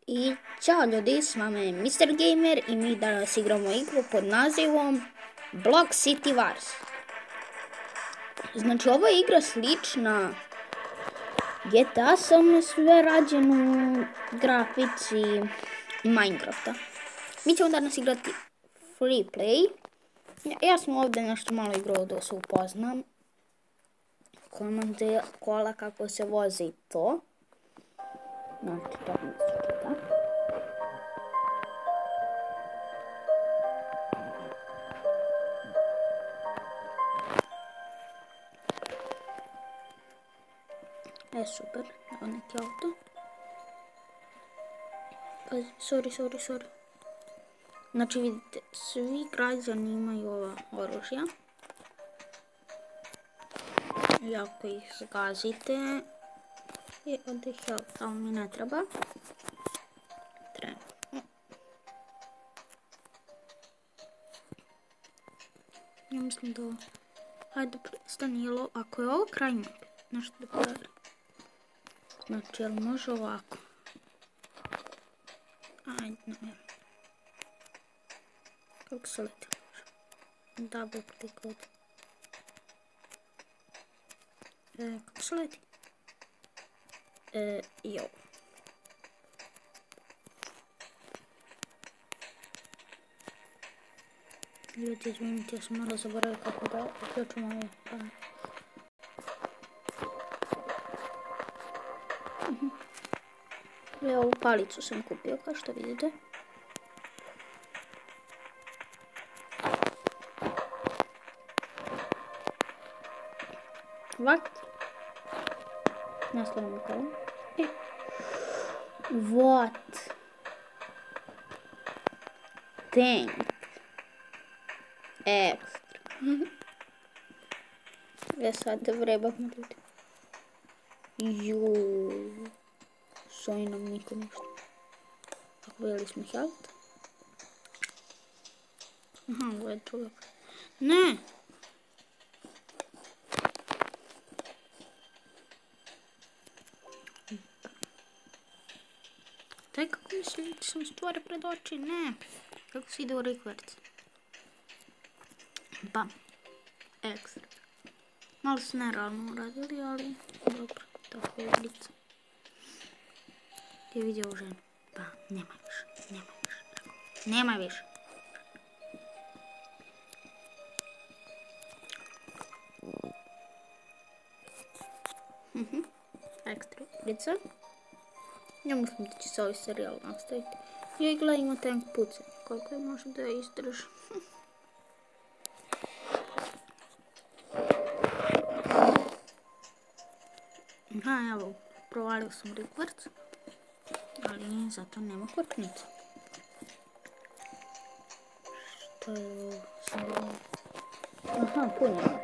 I ćao ljudi, s vama je Mr. Gamer i mi danas igramo igru pod nazivom Block City Wars. Znači, ova igra slična GTA, samo sve rađeno u grafici Minecrafta. Mi ćemo danas igrati free play. Ja sam ovdje nešto malo igrao da se upoznam. Komande kola, kako se vozi to. Znači, to mi se čita. Super, evo neki auto. Pazi, sorry. Znači vidite, svi građani imaju ova oružja. I ako ih zgazite, onda ih ali mi ne treba. Ja mislim da ovo... Hajde, stani, ako je ovo kraj mape, nešto da provjerim. Znači, jel može ovako? Ajde, ne. Kako se leti? Double click ovdje. Kako se leti? Jo. Ljudi, izvinite, ja sam malo zaboravio kako da uključim ovo. Evo, ovu palicu sam kupio, kao što vidite. What? Naslovno kolo. What? Tank. Ekstra. Sad da vrebamo ljudi. Juuu. S ovim nam niko ništa. Tako vidjeli smo health. Aha, ovo je druga. Ne! Taj kako mi se stvore pred oči, ne. Kako se ide u rikverc. Bam. Ekstra. Malo se nerealno uradili, ali dobro. Tako je lica. Ti je vidio ovu ženu. Pa, nema više. Ekstra lica. Ja mislim da će se ovaj serijal nastaviti. Joj, gledaj, ima tank puca. Koliko je može da je izdrži? Aha, evo, provalio sam rikverc. Ali zato nema kvrknica. Što je ovo? Aha, punjeno.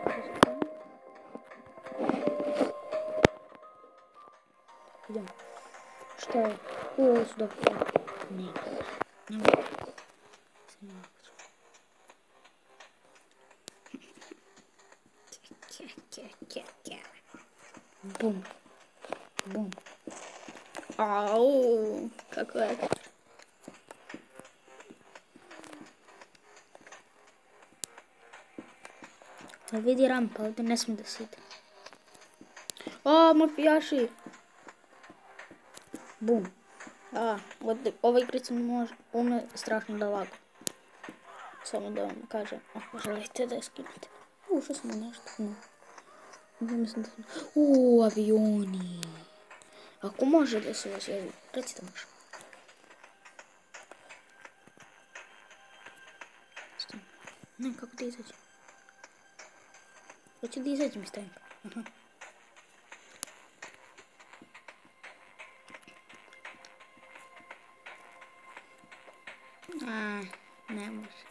Idemo. Što je? Ovo su dobro. Nema. Bum. Bum. Au, kako je. Da vidi rampa, ovdje ne smije da se ide. O, mafijaši. Bum. Ova igrica ume strašno da lagu. Samo da vam kažem, ako želite da je skinete. Što smo nešto? No. Mislim da... avioni. Ako može da se vozi, recite može. Ne, kako da izađem? Hoću da izađem iz tanka. Ne može.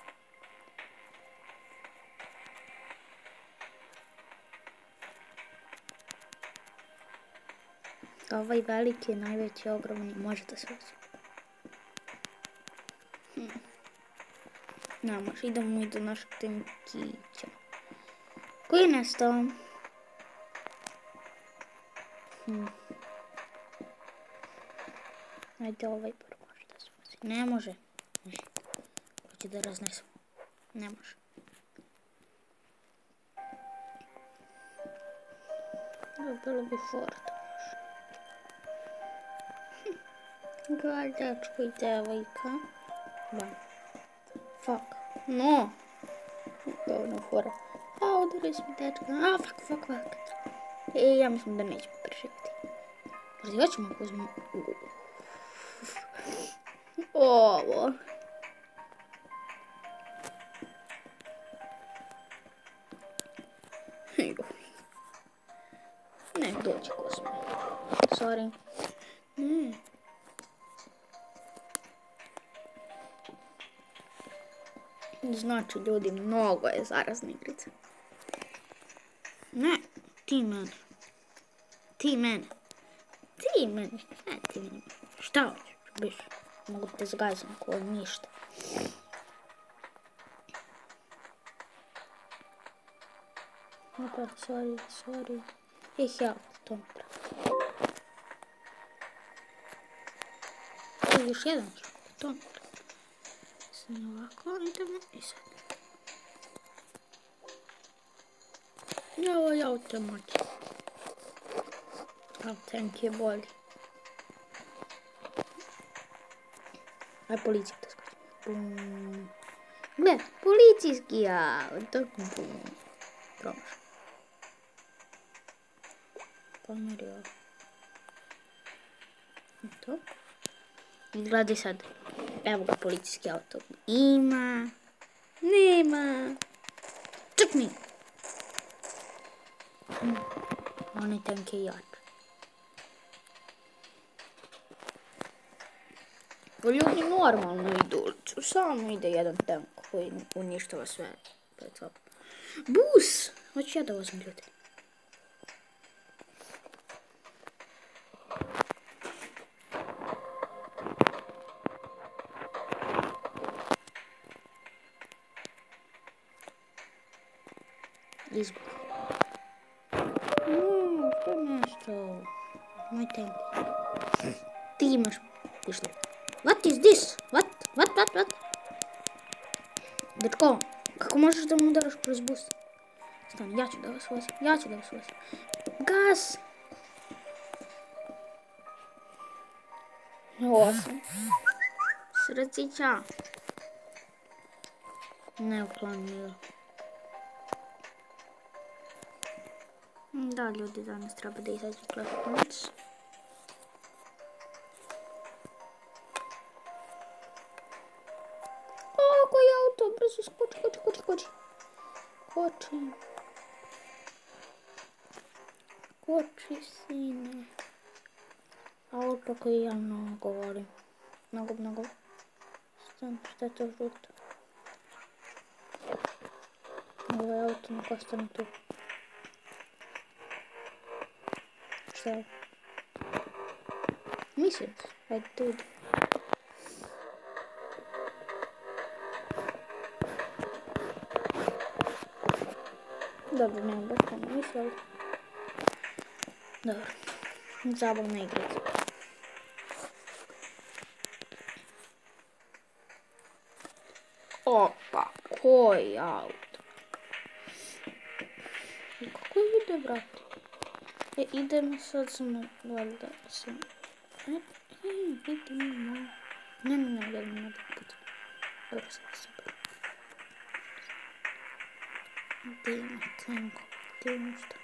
Ovaj veliki, najveći, ogromni, može da se vozi. Ne može, idemo i do našeg tankića. Koji je nestao? Ajde ovaj prvo. Ne može. Hoće da raznesem. Ne može. Bilo bi fora da može. Gadačko i devojka. Ban. Fuck. No. Govno fora. Udari si mi dečka. Fuck. Ja mislim da nećemo preživjeti. Ja ćemo uzmem. Ovo. Ne, dođi Kozme. Sorry. Ne. Znači, ljudi, mnogo je zarazna igrica. Ne, ti mene. Šta hoćeš, biš? Mogu te zgazim ko ništa. Opa, sorry. Help, to mi pravi. Još jedan, to mi pravi. Sad ovako idemo i sad. Ovo je automat. Tank je bolji. Aj policija to skoči. Bum. Gle, policijski auto. Bum. Promašaj. Pomeri ovo. To. I gledaj sad. Evo ga policijski auto. Ima. Nema. Ček mi. Onaj tank je jak. Ljudi normalno idu. Samo ide jedan tank koji uništava sve pred sobom. Bus! Hoću ja da uzmem ljudi. Izbog. Što nešto? Moj tank. Ti imaš pištolj. What is this? What? Dečko, kako možeš da mu udaraš kroz bus? Stani, ja ću da vas vozim. Gas! 8. Srcića. Ne uklonio. Da, ljudi, danas treba da izađe klasičnac. Koji auto, brzo skoči. Koči, sine. Auto koji ja mnogo volim. Mnogo. Šta je to žuto? Ovo je auto, nek ostane tu. Šta je? Mislim, ajde tu ide. Dobro, nemam baš puno mislila. Dobro, zabavna igrica. Opa, koji auto? Kako ide, brate? Idemo sad samo, valjda sam... idemo... Ne, gledam put. Dobro, sad super. Idemo, tanko, idemo što?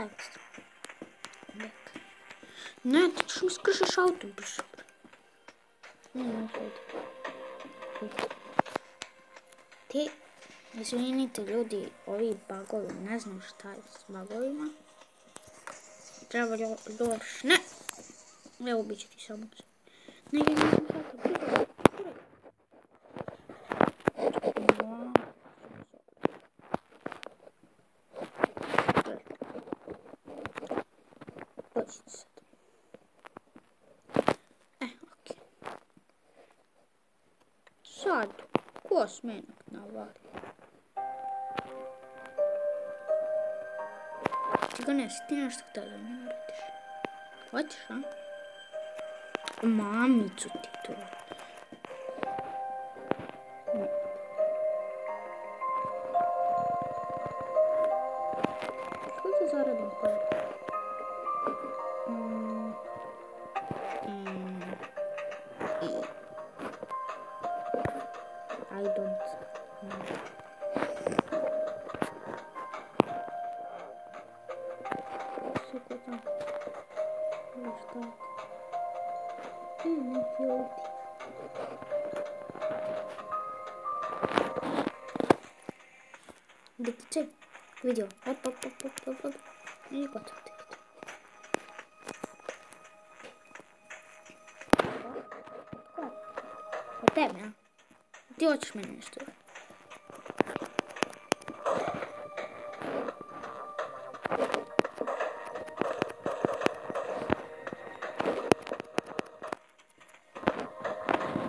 Ekstra. Ne, ti ćeš mi skršeš auto, brzo. Ne, ti, izvinite ljudi, ovi bagovi, ne znam šta je s bagovima. Treba još, ne, evo bit će ti samo. Ne, sad, ko smenak navari? Ti ga nesi, ti nešto htio da mi uradiš. Hoćeš, a? Mamicu ti to. Kako da zaradim pare? I don't know. Сука там. Лишь так. И не филти. Да ты видео. Оп. И вот это. Вот это. Ти hoćeš meni nešto?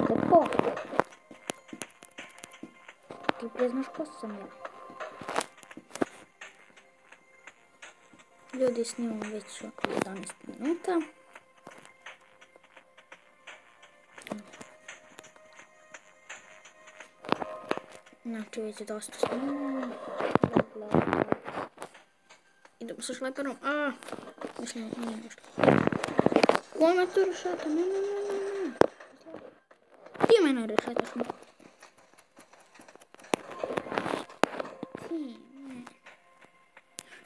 Lepo. Ti priznaš ko sam ja? Ljudi, snimam već 11 minuta. Znači već je dosta snimam. Idemo sa šleperom. Mislim, nije nešto. Kome to rešeta? Ne. Ti mene rešetaš.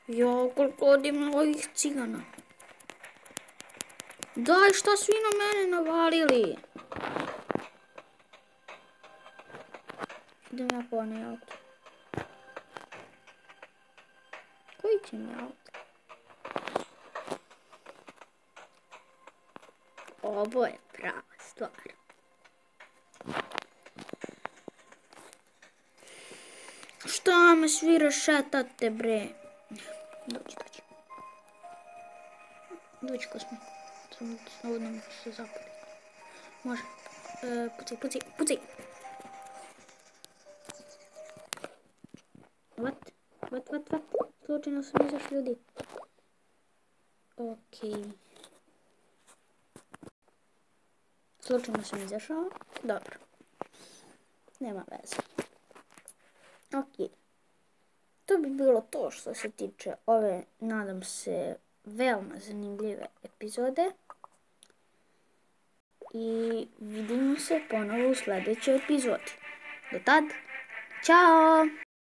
Jo, koliko odima ovih cigana. Daj, šta svi na mene navalili? Idem ja po onaj auto. Koji će mi auto? Ovo je prava stvar. Šta me svi rešetate, bre? Dođi. Dođi ko smo. Slobodno mi se zapali. Može. Pucaj. What? Slučajno sam izašao, ljudi. Okej. Slučajno sam izašao. Dobro. Nema veze. Okej. To bi bilo to što se tiče ove, nadam se, veoma zanimljive epizode. I vidimo se ponovo u sljedećoj epizodi. Do tad, ćao!